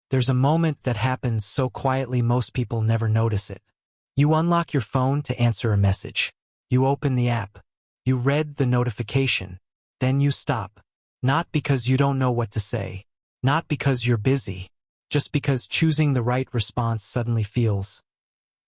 There's a moment that happens so quietly most people never notice it. You unlock your phone to answer a message. You open the app. You read the notification. Then you stop. Not because you don't know what to say. Not because you're busy. Just because choosing the right response suddenly feels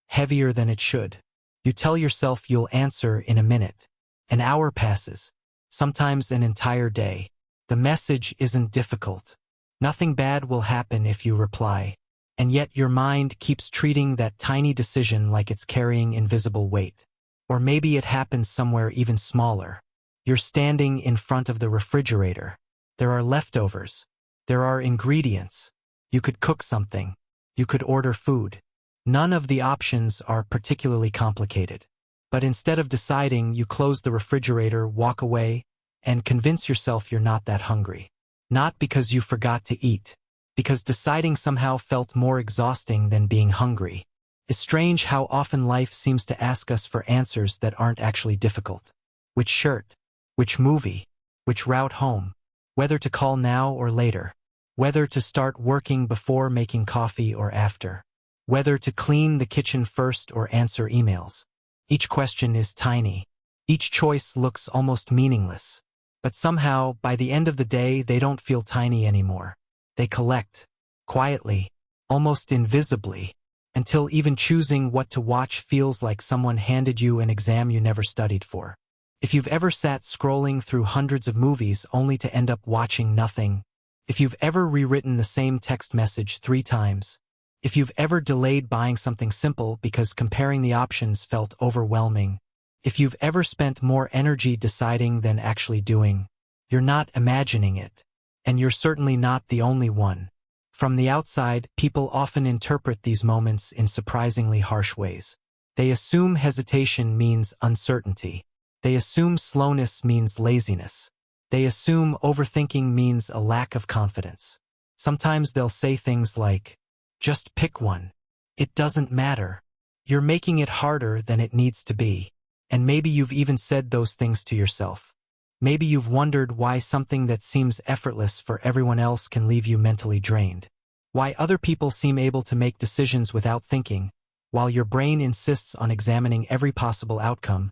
heavier than it should. You tell yourself you'll answer in a minute. An hour passes. Sometimes an entire day. The message isn't difficult. Nothing bad will happen if you reply. And yet your mind keeps treating that tiny decision like it's carrying invisible weight. Or maybe it happens somewhere even smaller. You're standing in front of the refrigerator. There are leftovers. There are ingredients. You could cook something. You could order food. None of the options are particularly complicated. But instead of deciding, you close the refrigerator, walk away, and convince yourself you're not that hungry. Not because you forgot to eat. Because deciding somehow felt more exhausting than being hungry. It's strange how often life seems to ask us for answers that aren't actually difficult. Which shirt? Which movie? Which route home? Whether to call now or later. Whether to start working before making coffee or after. Whether to clean the kitchen first or answer emails. Each question is tiny. Each choice looks almost meaningless. But somehow, by the end of the day, they don't feel tiny anymore. They collect. Quietly. Almost invisibly. Until even choosing what to watch feels like someone handed you an exam you never studied for. If you've ever sat scrolling through hundreds of movies only to end up watching nothing. If you've ever rewritten the same text message 3 times. If you've ever delayed buying something simple because comparing the options felt overwhelming. If you've ever spent more energy deciding than actually doing. You're not imagining it. And you're certainly not the only one. From the outside, people often interpret these moments in surprisingly harsh ways. They assume hesitation means uncertainty. They assume slowness means laziness. They assume overthinking means a lack of confidence. Sometimes they'll say things like, "Just pick one. It doesn't matter. You're making it harder than it needs to be." And maybe you've even said those things to yourself. Maybe you've wondered why something that seems effortless for everyone else can leave you mentally drained. Why other people seem able to make decisions without thinking, while your brain insists on examining every possible outcome,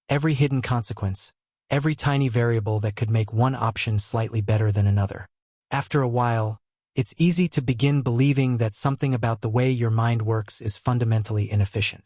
every hidden consequence, every tiny variable that could make one option slightly better than another. After a while, it's easy to begin believing that something about the way your mind works is fundamentally inefficient.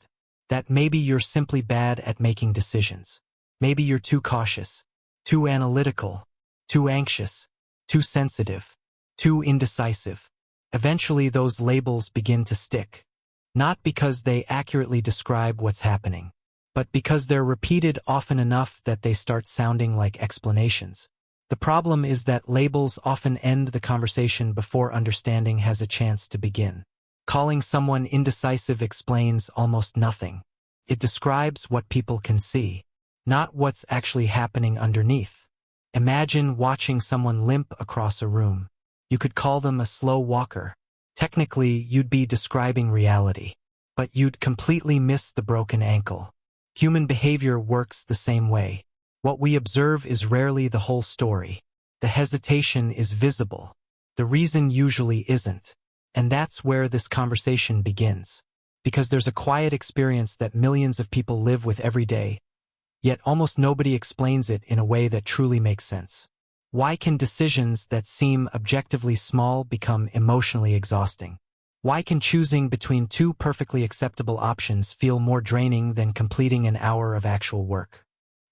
That maybe you're simply bad at making decisions. Maybe you're too cautious, too analytical, too anxious, too sensitive, too indecisive. Eventually those labels begin to stick. Not because they accurately describe what's happening, but because they're repeated often enough that they start sounding like explanations. The problem is that labels often end the conversation before understanding has a chance to begin. Calling someone indecisive explains almost nothing. It describes what people can see, not what's actually happening underneath. Imagine watching someone limp across a room. You could call them a slow walker. Technically, you'd be describing reality, but you'd completely miss the broken ankle. Human behavior works the same way. What we observe is rarely the whole story. The hesitation is visible. The reason usually isn't. And that's where this conversation begins. Because there's a quiet experience that millions of people live with every day, yet almost nobody explains it in a way that truly makes sense. Why can decisions that seem objectively small become emotionally exhausting? Why can choosing between 2 perfectly acceptable options feel more draining than completing an hour of actual work?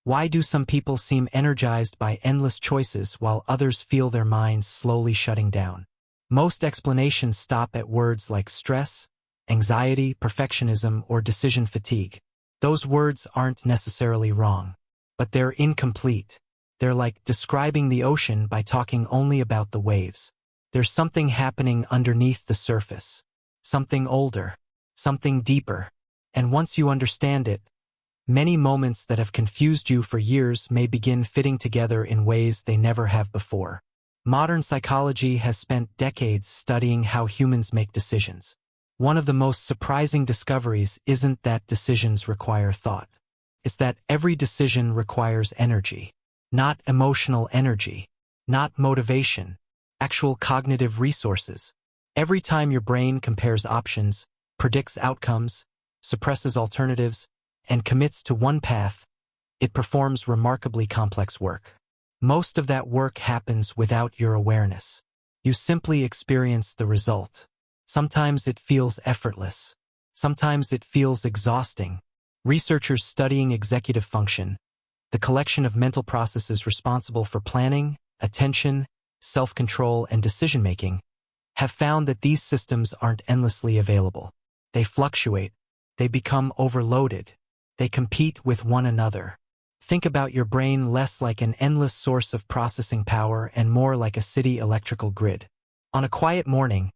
Why do some people seem energized by endless choices while others feel their minds slowly shutting down? Most explanations stop at words like stress, anxiety, perfectionism, or decision fatigue. Those words aren't necessarily wrong, but they're incomplete. They're like describing the ocean by talking only about the waves. There's something happening underneath the surface. Something older. Something deeper. And once you understand it, many moments that have confused you for years may begin fitting together in ways they never have before. Modern psychology has spent decades studying how humans make decisions. One of the most surprising discoveries isn't that decisions require thought. It's that every decision requires energy. Not emotional energy, not motivation, actual cognitive resources. Every time your brain compares options, predicts outcomes, suppresses alternatives, and commits to one path, it performs remarkably complex work. Most of that work happens without your awareness. You simply experience the result. Sometimes it feels effortless. Sometimes it feels exhausting. Researchers studying executive function, the collection of mental processes responsible for planning, attention, self-control, and decision-making, have found that these systems aren't endlessly available. They fluctuate. They become overloaded. They compete with one another. Think about your brain less like an endless source of processing power and more like a city electrical grid. On a quiet morning,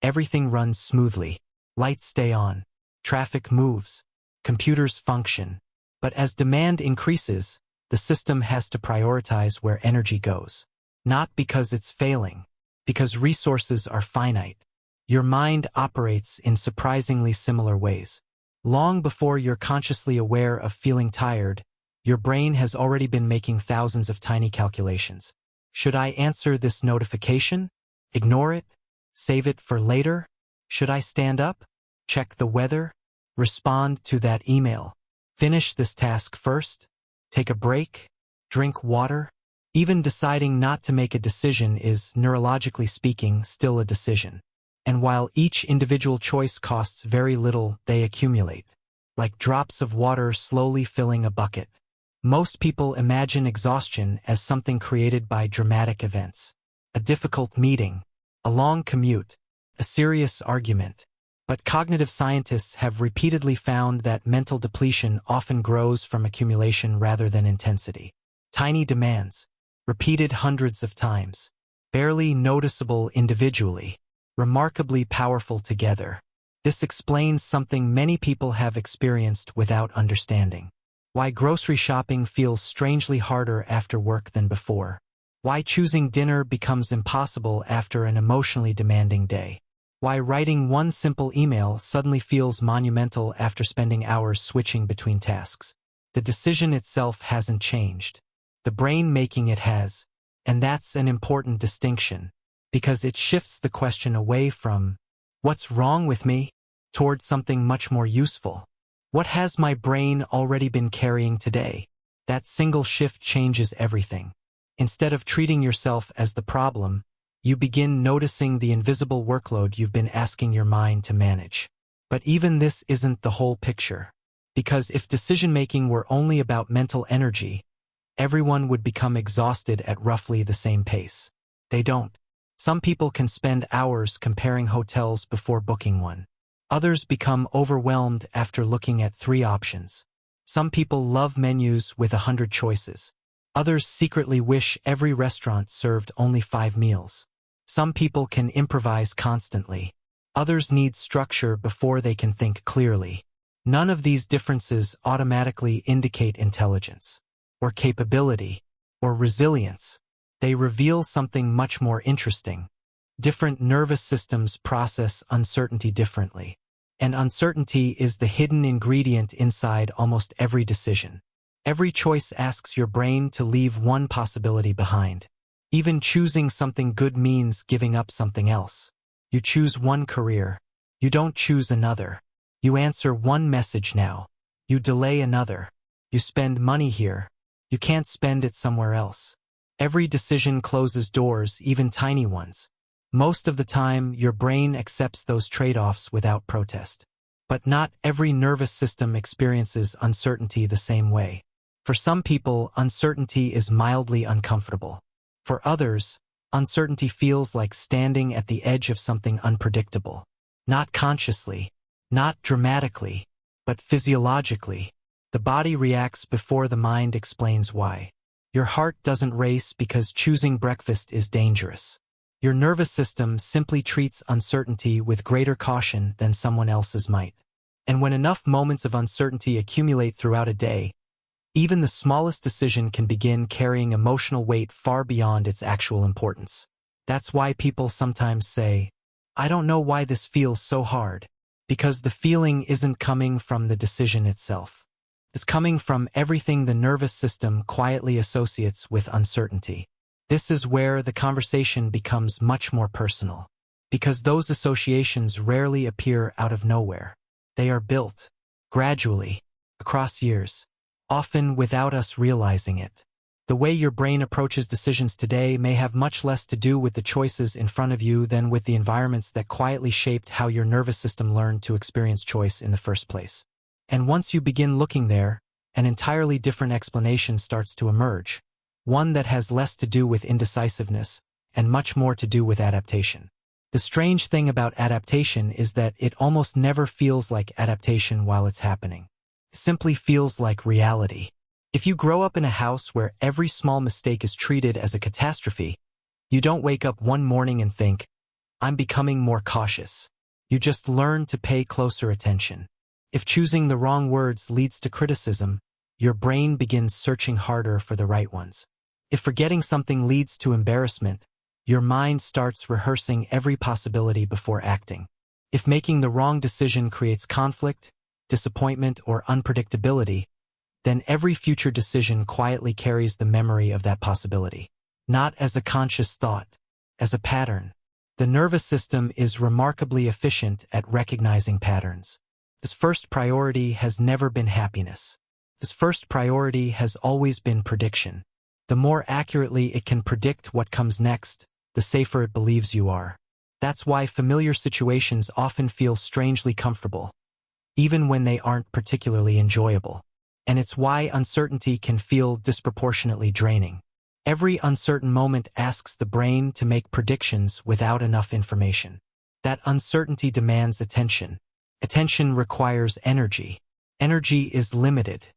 everything runs smoothly. Lights stay on. Traffic moves. Computers function. But as demand increases, the system has to prioritize where energy goes. Not because it's failing, because resources are finite. Your mind operates in surprisingly similar ways. Long before you're consciously aware of feeling tired, your brain has already been making thousands of tiny calculations. Should I answer this notification? Ignore it? Save it for later? Should I stand up? Check the weather? Respond to that email? Finish this task first? Take a break? Drink water? Even deciding not to make a decision is, neurologically speaking, still a decision. And while each individual choice costs very little, they accumulate, like drops of water slowly filling a bucket. Most people imagine exhaustion as something created by dramatic events. A difficult meeting, a long commute, a serious argument. But cognitive scientists have repeatedly found that mental depletion often grows from accumulation rather than intensity. Tiny demands, repeated hundreds of times, barely noticeable individually, remarkably powerful together. This explains something many people have experienced without understanding. Why grocery shopping feels strangely harder after work than before. Why choosing dinner becomes impossible after an emotionally demanding day. Why writing one simple email suddenly feels monumental after spending hours switching between tasks. The decision itself hasn't changed. The brain making it has. And that's an important distinction, because it shifts the question away from, "What's wrong with me?" toward something much more useful. What has my brain already been carrying today? That single shift changes everything. Instead of treating yourself as the problem, you begin noticing the invisible workload you've been asking your mind to manage. But even this isn't the whole picture. Because if decision-making were only about mental energy, everyone would become exhausted at roughly the same pace. They don't. Some people can spend hours comparing hotels before booking one. Others become overwhelmed after looking at 3 options. Some people love menus with 100 choices. Others secretly wish every restaurant served only 5 meals. Some people can improvise constantly. Others need structure before they can think clearly. None of these differences automatically indicate intelligence, or capability, or resilience. They reveal something much more interesting. Different nervous systems process uncertainty differently. And uncertainty is the hidden ingredient inside almost every decision. Every choice asks your brain to leave one possibility behind. Even choosing something good means giving up something else. You choose one career. You don't choose another. You answer one message now. You delay another. You spend money here. You can't spend it somewhere else. Every decision closes doors, even tiny ones. Most of the time, your brain accepts those trade-offs without protest. But not every nervous system experiences uncertainty the same way. For some people, uncertainty is mildly uncomfortable. For others, uncertainty feels like standing at the edge of something unpredictable. Not consciously, not dramatically, but physiologically. The body reacts before the mind explains why. Your heart doesn't race because choosing breakfast is dangerous. Your nervous system simply treats uncertainty with greater caution than someone else's might. And when enough moments of uncertainty accumulate throughout a day, even the smallest decision can begin carrying emotional weight far beyond its actual importance. That's why people sometimes say, "I don't know why this feels so hard," because the feeling isn't coming from the decision itself. It's coming from everything the nervous system quietly associates with uncertainty. This is where the conversation becomes much more personal. Because those associations rarely appear out of nowhere. They are built, gradually, across years, often without us realizing it. The way your brain approaches decisions today may have much less to do with the choices in front of you than with the environments that quietly shaped how your nervous system learned to experience choice in the first place. And once you begin looking there, an entirely different explanation starts to emerge, one that has less to do with indecisiveness and much more to do with adaptation. The strange thing about adaptation is that it almost never feels like adaptation while it's happening. It simply feels like reality. If you grow up in a house where every small mistake is treated as a catastrophe, you don't wake up one morning and think, "I'm becoming more cautious." You just learn to pay closer attention. If choosing the wrong words leads to criticism, your brain begins searching harder for the right ones. If forgetting something leads to embarrassment, your mind starts rehearsing every possibility before acting. If making the wrong decision creates conflict, disappointment, or unpredictability, then every future decision quietly carries the memory of that possibility. Not as a conscious thought, as a pattern. The nervous system is remarkably efficient at recognizing patterns. This first priority has never been happiness. This first priority has always been prediction. The more accurately it can predict what comes next, the safer it believes you are. That's why familiar situations often feel strangely comfortable, even when they aren't particularly enjoyable. And it's why uncertainty can feel disproportionately draining. Every uncertain moment asks the brain to make predictions without enough information. That uncertainty demands attention. Attention requires energy. Energy is limited.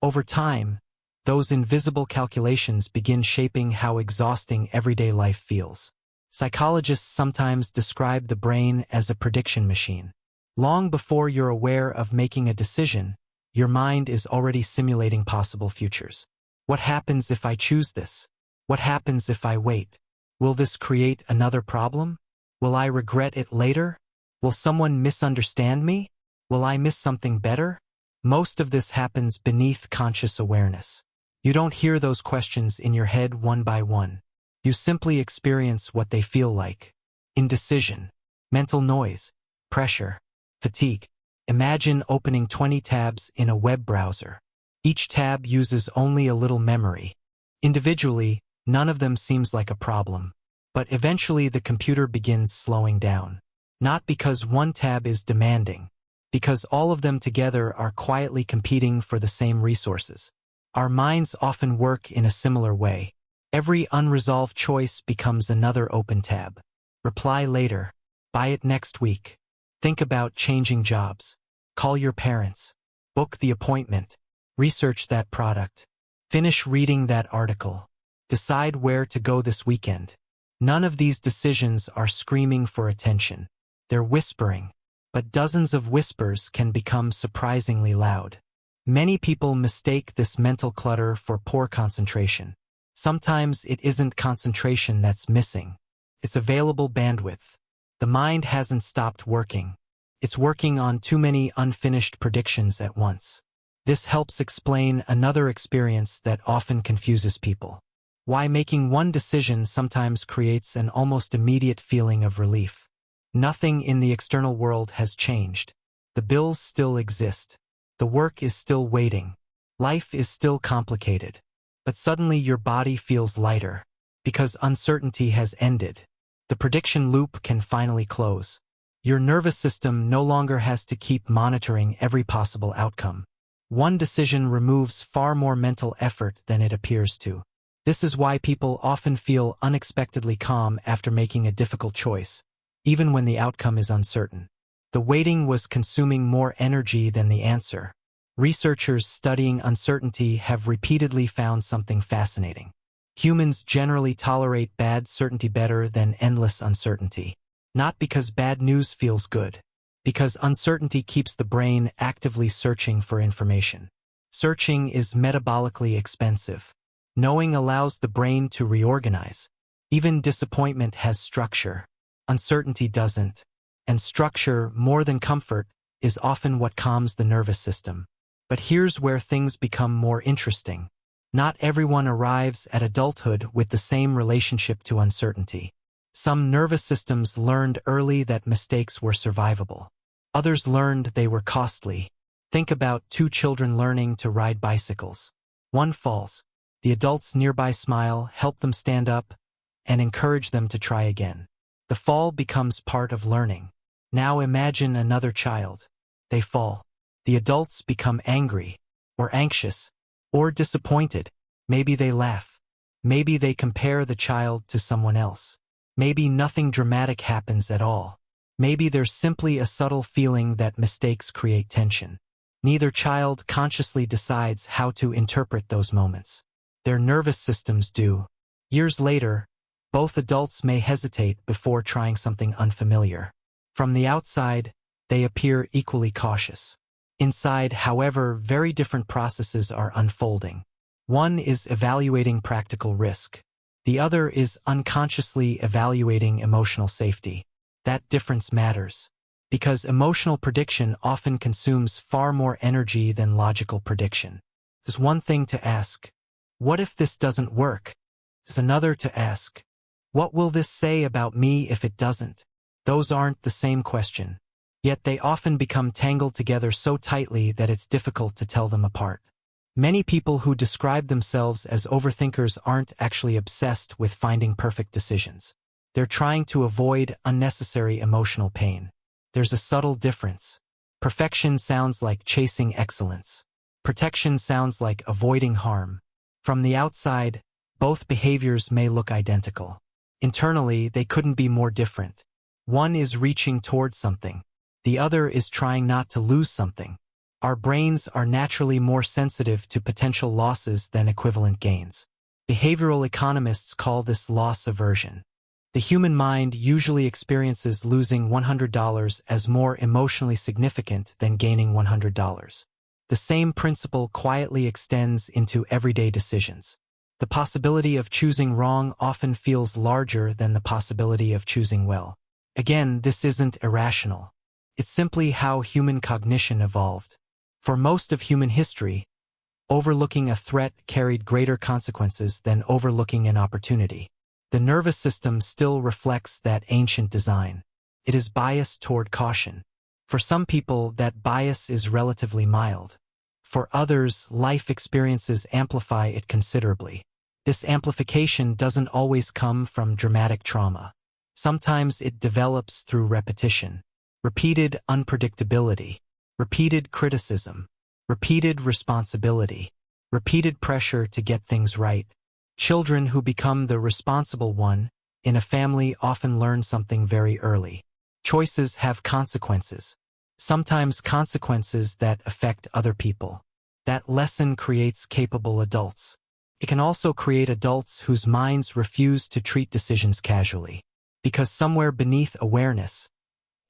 Over time, those invisible calculations begin shaping how exhausting everyday life feels. Psychologists sometimes describe the brain as a prediction machine. Long before you're aware of making a decision, your mind is already simulating possible futures. What happens if I choose this? What happens if I wait? Will this create another problem? Will I regret it later? Will someone misunderstand me? Will I miss something better? Most of this happens beneath conscious awareness. You don't hear those questions in your head one by one. You simply experience what they feel like. Indecision, mental noise, pressure, fatigue. Imagine opening 20 tabs in a web browser. Each tab uses only a little memory. Individually, none of them seems like a problem. But eventually the computer begins slowing down. Not because one tab is demanding, because all of them together are quietly competing for the same resources. Our minds often work in a similar way. Every unresolved choice becomes another open tab. Reply later. Buy it next week. Think about changing jobs. Call your parents. Book the appointment. Research that product. Finish reading that article. Decide where to go this weekend. None of these decisions are screaming for attention. They're whispering. But dozens of whispers can become surprisingly loud. Many people mistake this mental clutter for poor concentration. Sometimes it isn't concentration that's missing. It's available bandwidth. The mind hasn't stopped working. It's working on too many unfinished predictions at once. This helps explain another experience that often confuses people. Why making one decision sometimes creates an almost immediate feeling of relief. Nothing in the external world has changed. The bills still exist. The work is still waiting. Life is still complicated. But suddenly your body feels lighter. Because uncertainty has ended. The prediction loop can finally close. Your nervous system no longer has to keep monitoring every possible outcome. One decision removes far more mental effort than it appears to. This is why people often feel unexpectedly calm after making a difficult choice, even when the outcome is uncertain. The waiting was consuming more energy than the answer. Researchers studying uncertainty have repeatedly found something fascinating. Humans generally tolerate bad certainty better than endless uncertainty. Not because bad news feels good, because uncertainty keeps the brain actively searching for information. Searching is metabolically expensive. Knowing allows the brain to reorganize. Even disappointment has structure. Uncertainty doesn't. And structure, more than comfort, is often what calms the nervous system. But here's where things become more interesting. Not everyone arrives at adulthood with the same relationship to uncertainty. Some nervous systems learned early that mistakes were survivable. Others learned they were costly. Think about two children learning to ride bicycles. One falls. The adults nearby smile, help them stand up, and encourage them to try again. The fall becomes part of learning. Now imagine another child. They fall. The adults become angry, or anxious, or disappointed. Maybe they laugh. Maybe they compare the child to someone else. Maybe nothing dramatic happens at all. Maybe there's simply a subtle feeling that mistakes create tension. Neither child consciously decides how to interpret those moments. Their nervous systems do. Years later, both adults may hesitate before trying something unfamiliar. From the outside, they appear equally cautious. Inside, however, very different processes are unfolding. One is evaluating practical risk. The other is unconsciously evaluating emotional safety. That difference matters, because emotional prediction often consumes far more energy than logical prediction. There's one thing to ask, what if this doesn't work? There's another to ask, what will this say about me if it doesn't? Those aren't the same question, yet they often become tangled together so tightly that it's difficult to tell them apart. Many people who describe themselves as overthinkers aren't actually obsessed with finding perfect decisions. They're trying to avoid unnecessary emotional pain. There's a subtle difference. Perfection sounds like chasing excellence. Protection sounds like avoiding harm. From the outside, both behaviors may look identical. Internally, they couldn't be more different. One is reaching towards something. The other is trying not to lose something. Our brains are naturally more sensitive to potential losses than equivalent gains. Behavioral economists call this loss aversion. The human mind usually experiences losing $100 as more emotionally significant than gaining $100. The same principle quietly extends into everyday decisions. The possibility of choosing wrong often feels larger than the possibility of choosing well. Again, this isn't irrational. It's simply how human cognition evolved. For most of human history, overlooking a threat carried greater consequences than overlooking an opportunity. The nervous system still reflects that ancient design. It is biased toward caution. For some people, that bias is relatively mild. For others, life experiences amplify it considerably. This amplification doesn't always come from dramatic trauma. Sometimes it develops through repetition, repeated unpredictability, repeated criticism, repeated responsibility, repeated pressure to get things right. Children who become the responsible one in a family often learn something very early. Choices have consequences, sometimes consequences that affect other people. That lesson creates capable adults. It can also create adults whose minds refuse to treat decisions casually. Because somewhere beneath awareness,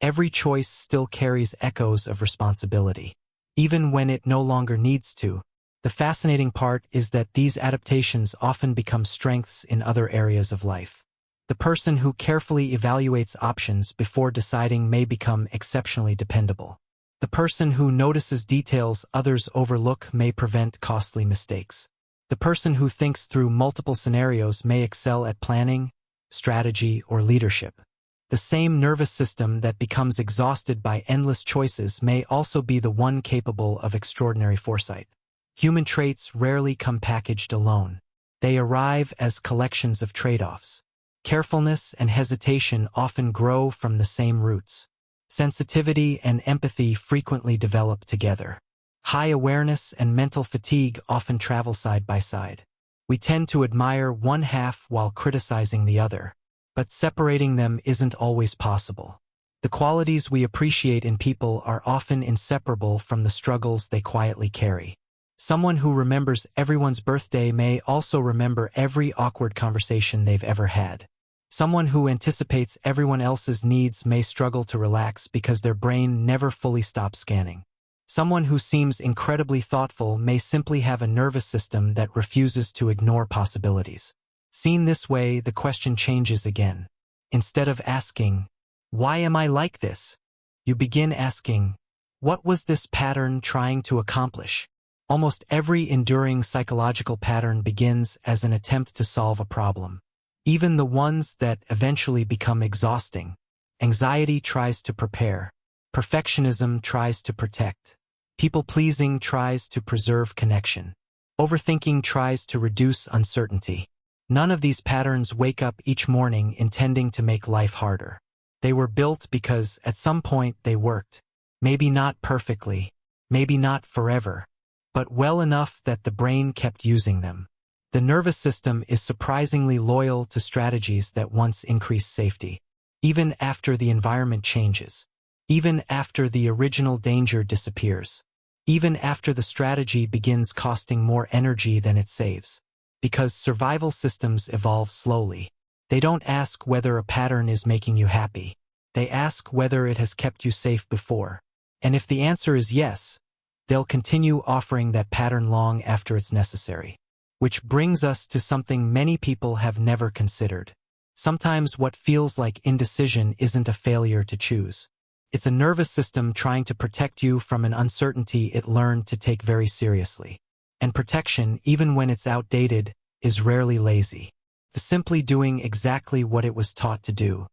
every choice still carries echoes of responsibility, even when it no longer needs to. The fascinating part is that these adaptations often become strengths in other areas of life. The person who carefully evaluates options before deciding may become exceptionally dependable. The person who notices details others overlook may prevent costly mistakes. The person who thinks through multiple scenarios may excel at planning, strategy, or leadership. The same nervous system that becomes exhausted by endless choices may also be the one capable of extraordinary foresight. Human traits rarely come packaged alone. They arrive as collections of trade-offs. Carefulness and hesitation often grow from the same roots. Sensitivity and empathy frequently develop together. High awareness and mental fatigue often travel side by side. We tend to admire one half while criticizing the other, but separating them isn't always possible. The qualities we appreciate in people are often inseparable from the struggles they quietly carry. Someone who remembers everyone's birthday may also remember every awkward conversation they've ever had. Someone who anticipates everyone else's needs may struggle to relax because their brain never fully stops scanning. Someone who seems incredibly thoughtful may simply have a nervous system that refuses to ignore possibilities. Seen this way, the question changes again. Instead of asking, "Why am I like this?" you begin asking, "What was this pattern trying to accomplish?" Almost every enduring psychological pattern begins as an attempt to solve a problem. even the ones that eventually become exhausting. Anxiety tries to prepare. Perfectionism tries to protect. People-pleasing tries to preserve connection. Overthinking tries to reduce uncertainty. None of these patterns wake up each morning intending to make life harder. They were built because at some point they worked. Maybe not perfectly, maybe not forever, but well enough that the brain kept using them. The nervous system is surprisingly loyal to strategies that once increased safety, even after the environment changes, even after the original danger disappears, even after the strategy begins costing more energy than it saves. Because survival systems evolve slowly. They don't ask whether a pattern is making you happy. They ask whether it has kept you safe before. And if the answer is yes, they'll continue offering that pattern long after it's necessary. Which brings us to something many people have never considered. Sometimes what feels like indecision isn't a failure to choose. It's a nervous system trying to protect you from an uncertainty it learned to take very seriously. And protection, even when it's outdated, is rarely lazy. It's simply doing exactly what it was taught to do.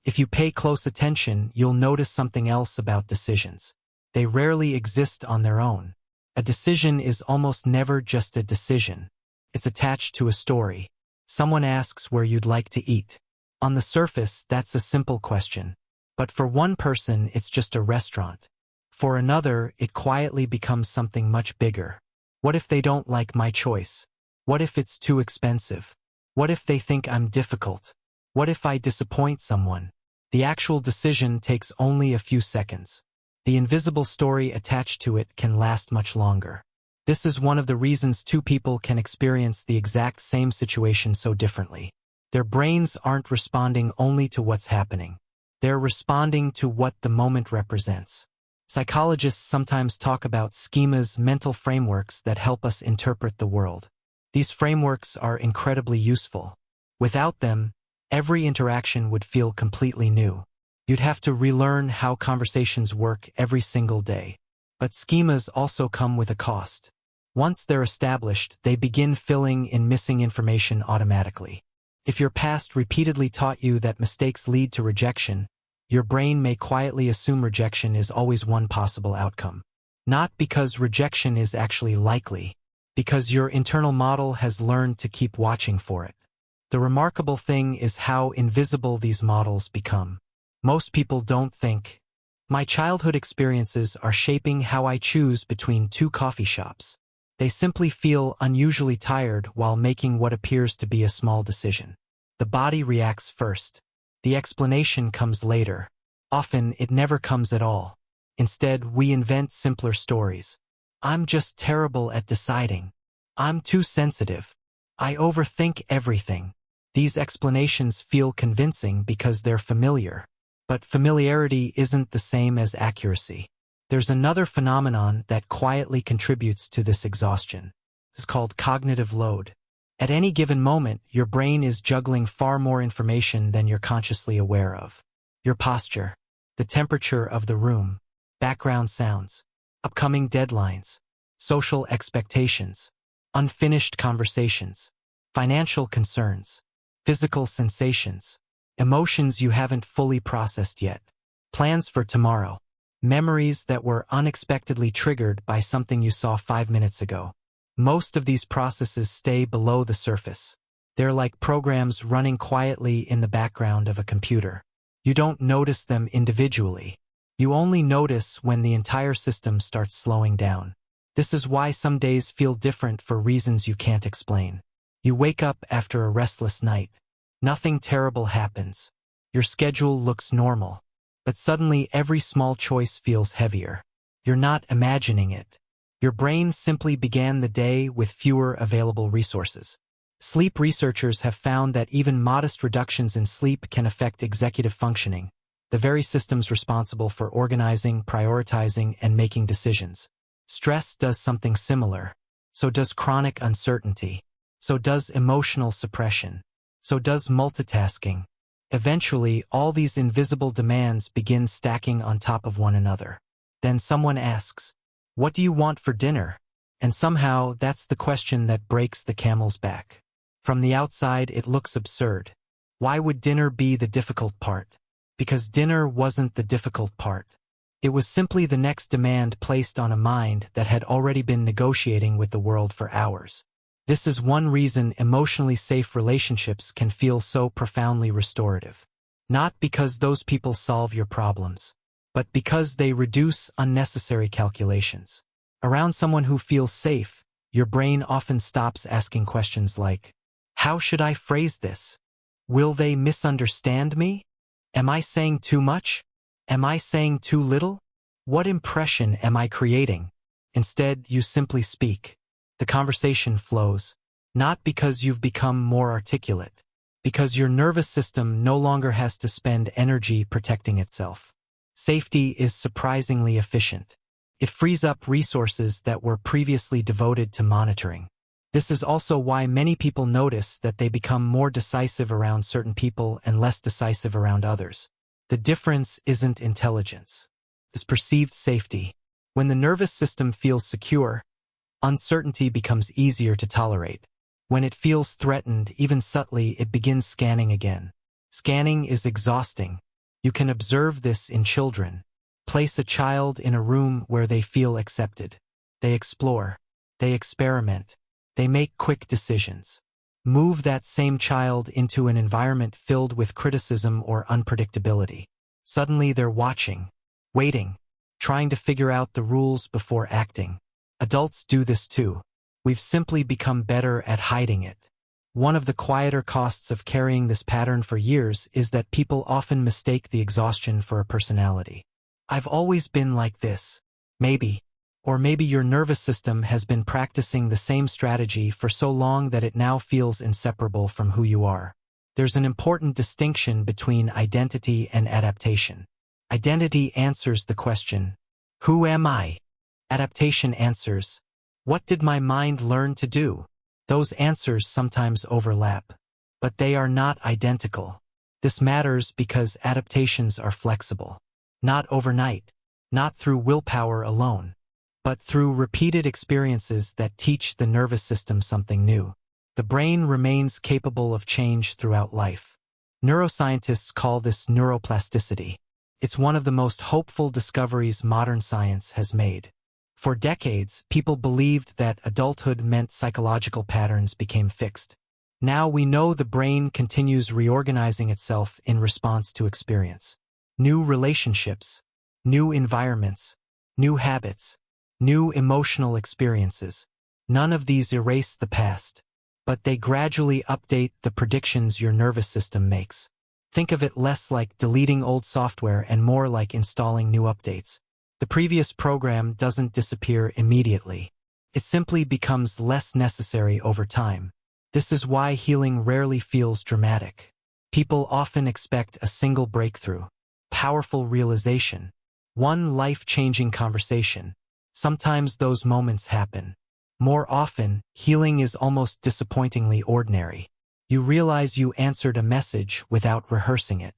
If you pay close attention, you'll notice something else about decisions. They rarely exist on their own. A decision is almost never just a decision. It's attached to a story. Someone asks where you'd like to eat. On the surface, that's a simple question. But for one person, it's just a restaurant. For another, it quietly becomes something much bigger. What if they don't like my choice? What if it's too expensive? What if they think I'm difficult? What if I disappoint someone? The actual decision takes only a few seconds. The invisible story attached to it can last much longer. This is one of the reasons two people can experience the exact same situation so differently. Their brains aren't responding only to what's happening. They're responding to what the moment represents. Psychologists sometimes talk about schemas, mental frameworks that help us interpret the world. These frameworks are incredibly useful. Without them, every interaction would feel completely new. You'd have to relearn how conversations work every single day. But schemas also come with a cost. Once they're established, they begin filling in missing information automatically. If your past repeatedly taught you that mistakes lead to rejection, your brain may quietly assume rejection is always one possible outcome. Not because rejection is actually likely, because your internal model has learned to keep watching for it. The remarkable thing is how invisible these models become. Most people don't think, my childhood experiences are shaping how I choose between two coffee shops. They simply feel unusually tired while making what appears to be a small decision. The body reacts first. The explanation comes later. Often, it never comes at all. Instead, we invent simpler stories. I'm just terrible at deciding. I'm too sensitive. I overthink everything. These explanations feel convincing because they're familiar. But familiarity isn't the same as accuracy. There's another phenomenon that quietly contributes to this exhaustion. It's called cognitive load. At any given moment, your brain is juggling far more information than you're consciously aware of. Your posture, the temperature of the room, background sounds, upcoming deadlines, social expectations, unfinished conversations, financial concerns, physical sensations, emotions you haven't fully processed yet, plans for tomorrow, memories that were unexpectedly triggered by something you saw 5 minutes ago. Most of these processes stay below the surface. They're like programs running quietly in the background of a computer. You don't notice them individually. You only notice when the entire system starts slowing down. This is why some days feel different for reasons you can't explain. You wake up after a restless night. Nothing terrible happens. Your schedule looks normal. But suddenly every small choice feels heavier. You're not imagining it. Your brain simply began the day with fewer available resources. Sleep researchers have found that even modest reductions in sleep can affect executive functioning, the very systems responsible for organizing, prioritizing, and making decisions. Stress does something similar. So does chronic uncertainty. So does emotional suppression. So does multitasking. Eventually, all these invisible demands begin stacking on top of one another. Then someone asks, "What do you want for dinner?" And somehow, that's the question that breaks the camel's back. From the outside, it looks absurd. Why would dinner be the difficult part? Because dinner wasn't the difficult part. It was simply the next demand placed on a mind that had already been negotiating with the world for hours. This is one reason emotionally safe relationships can feel so profoundly restorative. Not because those people solve your problems, but because they reduce unnecessary calculations. Around someone who feels safe, your brain often stops asking questions like, how should I phrase this? Will they misunderstand me? Am I saying too much? Am I saying too little? What impression am I creating? Instead, you simply speak. The conversation flows, not because you've become more articulate, because your nervous system no longer has to spend energy protecting itself. Safety is surprisingly efficient. It frees up resources that were previously devoted to monitoring. This is also why many people notice that they become more decisive around certain people and less decisive around others. The difference isn't intelligence. It's perceived safety. When the nervous system feels secure, uncertainty becomes easier to tolerate. When it feels threatened, even subtly, it begins scanning again. Scanning is exhausting. You can observe this in children. Place a child in a room where they feel accepted. They explore. They experiment. They make quick decisions. Move that same child into an environment filled with criticism or unpredictability. Suddenly they're watching, waiting, trying to figure out the rules before acting. Adults do this too. We've simply become better at hiding it. One of the quieter costs of carrying this pattern for years is that people often mistake the exhaustion for a personality. I've always been like this. Maybe. Or maybe your nervous system has been practicing the same strategy for so long that it now feels inseparable from who you are. There's an important distinction between identity and adaptation. Identity answers the question, who am I? Adaptation answers, what did my mind learn to do? Those answers sometimes overlap, but they are not identical. This matters because adaptations are flexible. Not overnight, not through willpower alone, but through repeated experiences that teach the nervous system something new. The brain remains capable of change throughout life. Neuroscientists call this neuroplasticity. It's one of the most hopeful discoveries modern science has made. For decades, people believed that adulthood meant psychological patterns became fixed. Now we know the brain continues reorganizing itself in response to experience. New relationships, new environments, new habits, new emotional experiences. None of these erase the past, but they gradually update the predictions your nervous system makes. Think of it less like deleting old software and more like installing new updates. The previous program doesn't disappear immediately. It simply becomes less necessary over time. This is why healing rarely feels dramatic. People often expect a single breakthrough, powerful realization, one life-changing conversation. Sometimes those moments happen. More often, healing is almost disappointingly ordinary. You realize you answered a message without rehearsing it.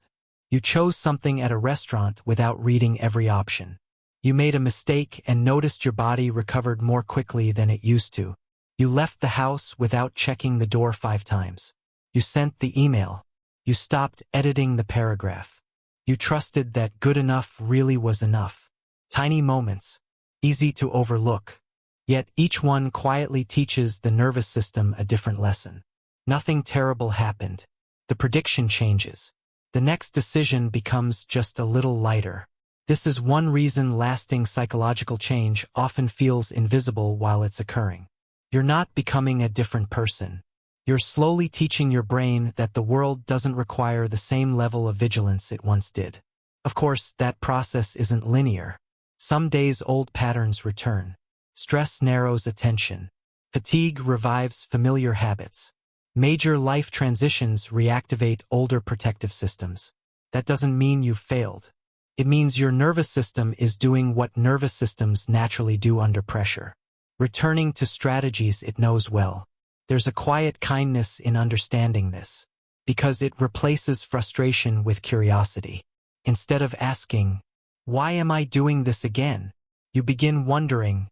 You chose something at a restaurant without reading every option. You made a mistake and noticed your body recovered more quickly than it used to. You left the house without checking the door 5 times. You sent the email. You stopped editing the paragraph. You trusted that good enough really was enough. Tiny moments, easy to overlook. Yet each one quietly teaches the nervous system a different lesson. Nothing terrible happened. The prediction changes. The next decision becomes just a little lighter. This is one reason lasting psychological change often feels invisible while it's occurring. You're not becoming a different person. You're slowly teaching your brain that the world doesn't require the same level of vigilance it once did. Of course, that process isn't linear. Some days old patterns return. Stress narrows attention. Fatigue revives familiar habits. Major life transitions reactivate older protective systems. That doesn't mean you've failed. It means your nervous system is doing what nervous systems naturally do under pressure. Returning to strategies it knows well. There's a quiet kindness in understanding this, because it replaces frustration with curiosity. Instead of asking, why am I doing this again? You begin wondering,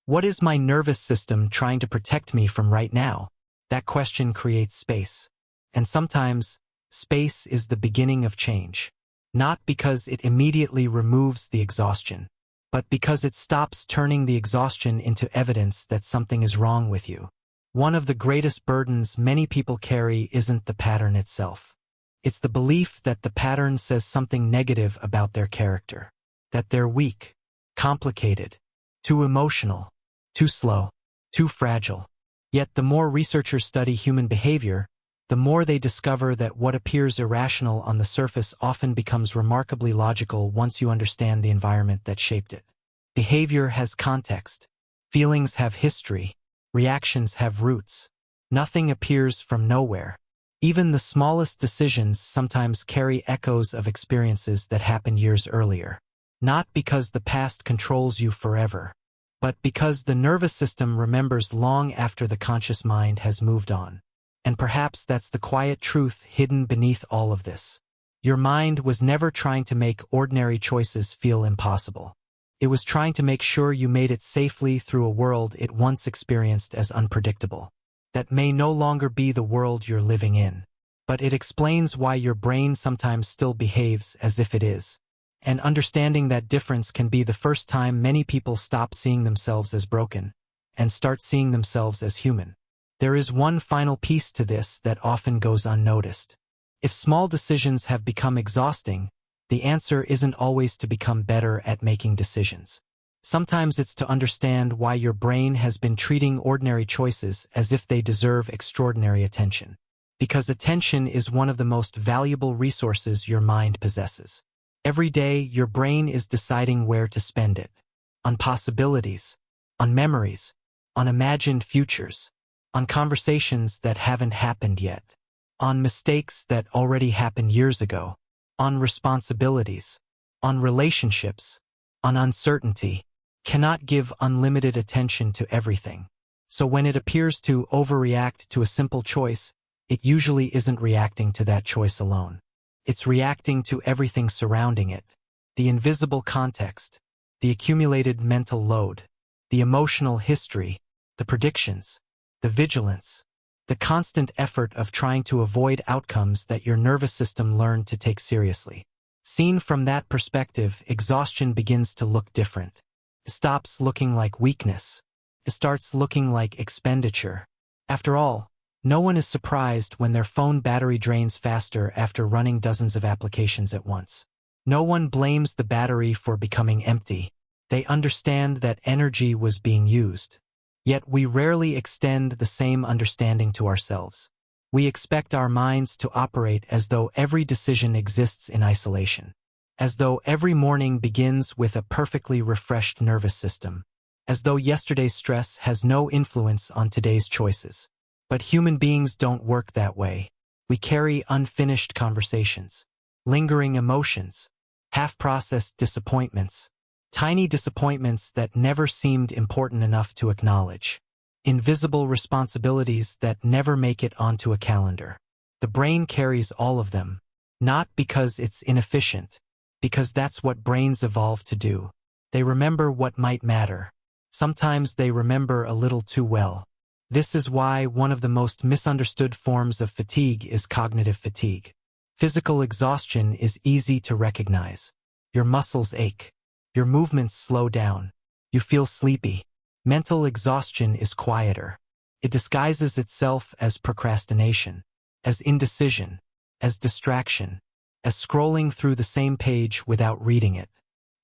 what is my nervous system trying to protect me from right now? That question creates space. And sometimes, Space is the beginning of change. Not because it immediately removes the exhaustion, but because it stops turning the exhaustion into evidence that something is wrong with you. One of the greatest burdens many people carry isn't the pattern itself. It's the belief that the pattern says something negative about their character, that they're weak, complicated, too emotional, too slow, too fragile. Yet the more researchers study human behavior, the more they discover that what appears irrational on the surface often becomes remarkably logical once you understand the environment that shaped it. Behavior has context. Feelings have history. Reactions have roots. Nothing appears from nowhere. Even the smallest decisions sometimes carry echoes of experiences that happened years earlier. Not because the past controls you forever, but because the nervous system remembers long after the conscious mind has moved on. And perhaps that's the quiet truth hidden beneath all of this. Your mind was never trying to make ordinary choices feel impossible. It was trying to make sure you made it safely through a world it once experienced as unpredictable. That may no longer be the world you're living in. But it explains why your brain sometimes still behaves as if it is. And understanding that difference can be the first time many people stop seeing themselves as broken and start seeing themselves as human. There is one final piece to this that often goes unnoticed. If small decisions have become exhausting, the answer isn't always to become better at making decisions. Sometimes it's to understand why your brain has been treating ordinary choices as if they deserve extraordinary attention. Because attention is one of the most valuable resources your mind possesses. Every day, your brain is deciding where to spend it. On possibilities, on memories, on imagined futures, on conversations that haven't happened yet, on mistakes that already happened years ago, on responsibilities, on relationships, on uncertainty. Cannot give unlimited attention to everything. So when it appears to overreact to a simple choice, it usually isn't reacting to that choice alone. It's reacting to everything surrounding it. The invisible context, the accumulated mental load, the emotional history, the predictions, the vigilance, the constant effort of trying to avoid outcomes that your nervous system learned to take seriously. Seen from that perspective, exhaustion begins to look different. It stops looking like weakness. It starts looking like expenditure. After all, no one is surprised when their phone battery drains faster after running dozens of applications at once. No one blames the battery for becoming empty. They understand that energy was being used. Yet we rarely extend the same understanding to ourselves. We expect our minds to operate as though every decision exists in isolation. As though every morning begins with a perfectly refreshed nervous system. As though yesterday's stress has no influence on today's choices. But human beings don't work that way. We carry unfinished conversations, lingering emotions, half-processed disappointments, tiny disappointments that never seemed important enough to acknowledge, invisible responsibilities that never make it onto a calendar. The brain carries all of them, not because it's inefficient, because that's what brains evolved to do. They remember what might matter. Sometimes they remember a little too well. This is why one of the most misunderstood forms of fatigue is cognitive fatigue. Physical exhaustion is easy to recognize. Your muscles ache. Your movements slow down. You feel sleepy. Mental exhaustion is quieter. It disguises itself as procrastination, as indecision, as distraction, as scrolling through the same page without reading it,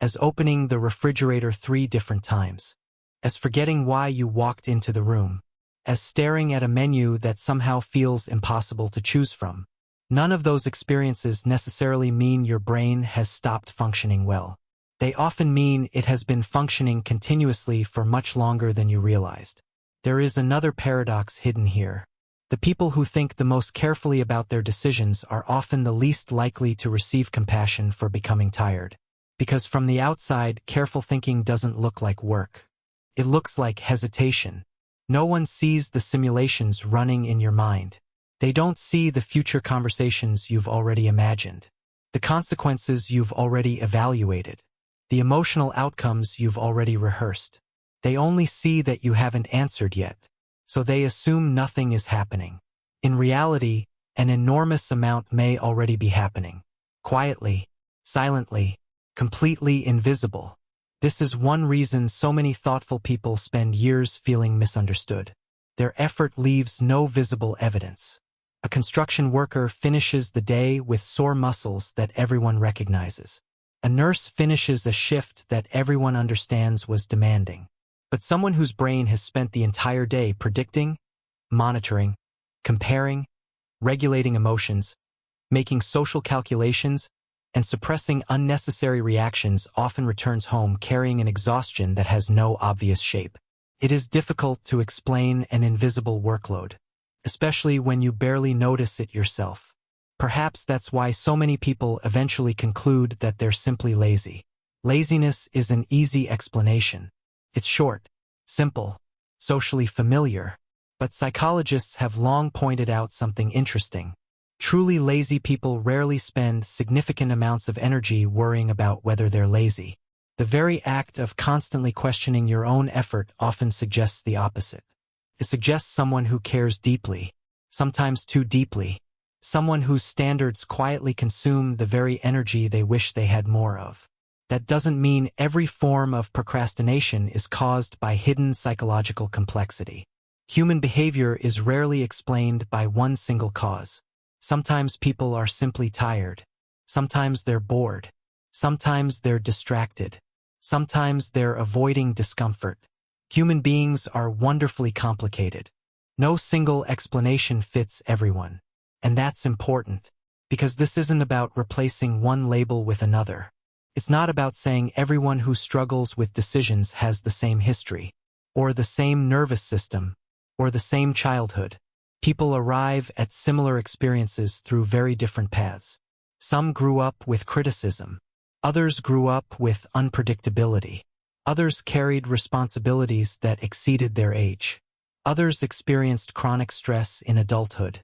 as opening the refrigerator 3 different times, as forgetting why you walked into the room, as staring at a menu that somehow feels impossible to choose from. None of those experiences necessarily mean your brain has stopped functioning well. They often mean it has been functioning continuously for much longer than you realized. There is another paradox hidden here. The people who think the most carefully about their decisions are often the least likely to receive compassion for becoming tired. Because from the outside, careful thinking doesn't look like work. It looks like hesitation. No one sees the simulations running in your mind. They don't see the future conversations you've already imagined, the consequences you've already evaluated, the emotional outcomes you've already rehearsed. They only see that you haven't answered yet, so they assume nothing is happening. In reality, an enormous amount may already be happening. Quietly, silently, completely invisible. This is one reason so many thoughtful people spend years feeling misunderstood. Their effort leaves no visible evidence. A construction worker finishes the day with sore muscles that everyone recognizes. A nurse finishes a shift that everyone understands was demanding. But someone whose brain has spent the entire day predicting, monitoring, comparing, regulating emotions, making social calculations, and suppressing unnecessary reactions often returns home carrying an exhaustion that has no obvious shape. It is difficult to explain an invisible workload, especially when you barely notice it yourself. Perhaps that's why so many people eventually conclude that they're simply lazy. Laziness is an easy explanation. It's short, simple, socially familiar. But psychologists have long pointed out something interesting. Truly lazy people rarely spend significant amounts of energy worrying about whether they're lazy. The very act of constantly questioning your own effort often suggests the opposite. It suggests someone who cares deeply, sometimes too deeply, someone whose standards quietly consume the very energy they wish they had more of. That doesn't mean every form of procrastination is caused by hidden psychological complexity. Human behavior is rarely explained by one single cause. Sometimes people are simply tired. Sometimes they're bored. Sometimes they're distracted. Sometimes they're avoiding discomfort. Human beings are wonderfully complicated. No single explanation fits everyone. And that's important, because this isn't about replacing one label with another. It's not about saying everyone who struggles with decisions has the same history, or the same nervous system, or the same childhood. People arrive at similar experiences through very different paths. Some grew up with criticism. Others grew up with unpredictability. Others carried responsibilities that exceeded their age. Others experienced chronic stress in adulthood.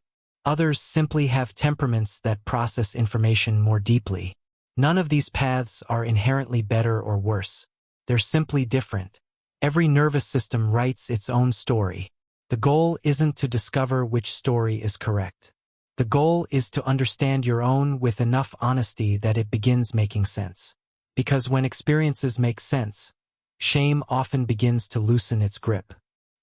Others simply have temperaments that process information more deeply. None of these paths are inherently better or worse. They're simply different. Every nervous system writes its own story. The goal isn't to discover which story is correct. The goal is to understand your own with enough honesty that it begins making sense. Because when experiences make sense, shame often begins to loosen its grip.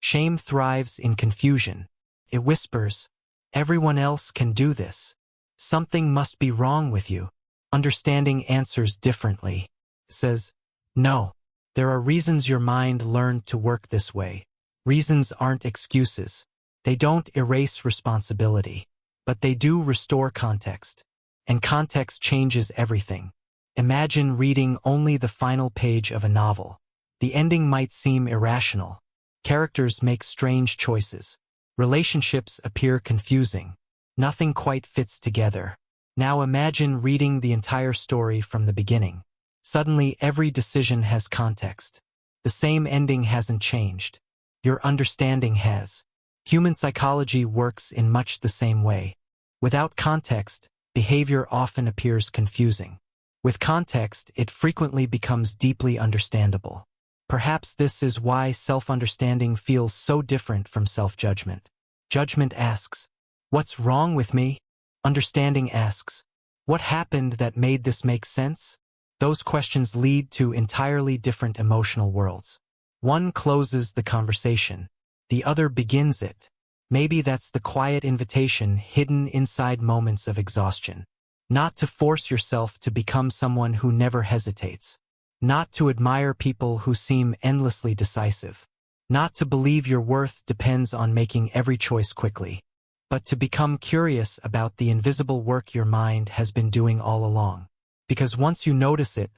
Shame thrives in confusion. It whispers, "Everyone else can do this. Something must be wrong with you." Understanding answers differently. It says, "No, there are reasons your mind learned to work this way. Reasons aren't excuses. They don't erase responsibility, but they do restore context. And context changes everything. Imagine reading only the final page of a novel. The ending might seem irrational. Characters make strange choices. Relationships appear confusing. Nothing quite fits together. Now imagine reading the entire story from the beginning. Suddenly every decision has context. The same ending hasn't changed. Your understanding has. Human psychology works in much the same way. Without context, behavior often appears confusing. With context, it frequently becomes deeply understandable. Perhaps this is why self-understanding feels so different from self-judgment. Judgment asks, "What's wrong with me?" Understanding asks, "What happened that made this make sense?" Those questions lead to entirely different emotional worlds. One closes the conversation. The other begins it. Maybe that's the quiet invitation hidden inside moments of exhaustion. Not to force yourself to become someone who never hesitates. Not to admire people who seem endlessly decisive. Not to believe your worth depends on making every choice quickly. But to become curious about the invisible work your mind has been doing all along. Because once you notice it,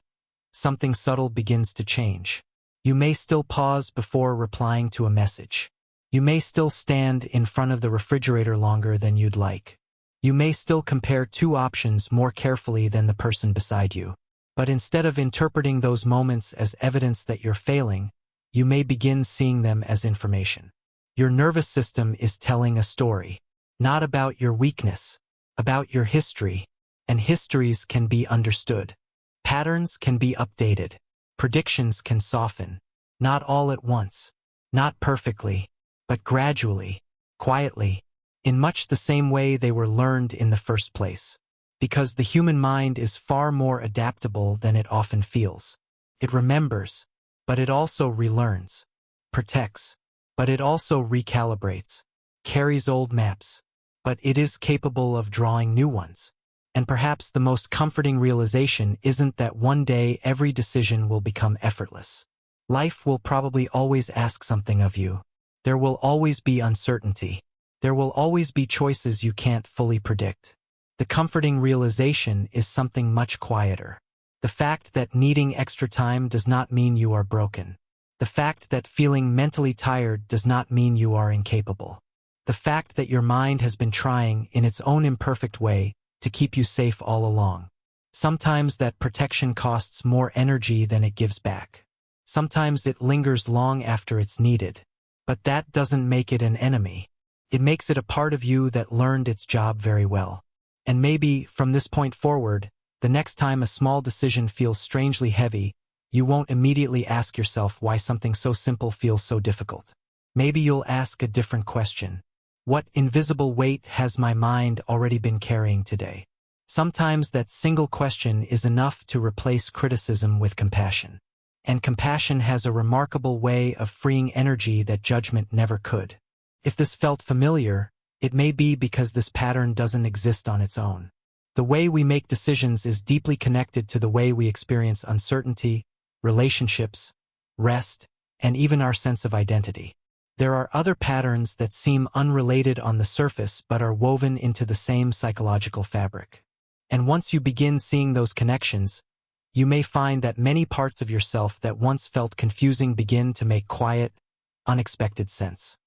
something subtle begins to change. You may still pause before replying to a message. You may still stand in front of the refrigerator longer than you'd like. You may still compare two options more carefully than the person beside you. But instead of interpreting those moments as evidence that you're failing, you may begin seeing them as information. Your nervous system is telling a story, not about your weakness, about your history, and histories can be understood. Patterns can be updated. Predictions can soften, not all at once, not perfectly, but gradually, quietly, in much the same way they were learned in the first place. Because the human mind is far more adaptable than it often feels. It remembers, but it also relearns, protects, but it also recalibrates, carries old maps, but it is capable of drawing new ones. And perhaps the most comforting realization isn't that one day every decision will become effortless. Life will probably always ask something of you. There will always be uncertainty. There will always be choices you can't fully predict. The comforting realization is something much quieter. The fact that needing extra time does not mean you are broken. The fact that feeling mentally tired does not mean you are incapable. The fact that your mind has been trying, in its own imperfect way, to keep you safe all along. Sometimes that protection costs more energy than it gives back. Sometimes it lingers long after it's needed. But that doesn't make it an enemy. It makes it a part of you that learned its job very well. And maybe, from this point forward, the next time a small decision feels strangely heavy, you won't immediately ask yourself why something so simple feels so difficult. Maybe you'll ask a different question. What invisible weight has my mind already been carrying today? Sometimes that single question is enough to replace criticism with compassion. And compassion has a remarkable way of freeing energy that judgment never could. If this felt familiar, it may be because this pattern doesn't exist on its own. The way we make decisions is deeply connected to the way we experience uncertainty, relationships, rest, and even our sense of identity. There are other patterns that seem unrelated on the surface but are woven into the same psychological fabric. And once you begin seeing those connections, you may find that many parts of yourself that once felt confusing begin to make quiet, unexpected sense.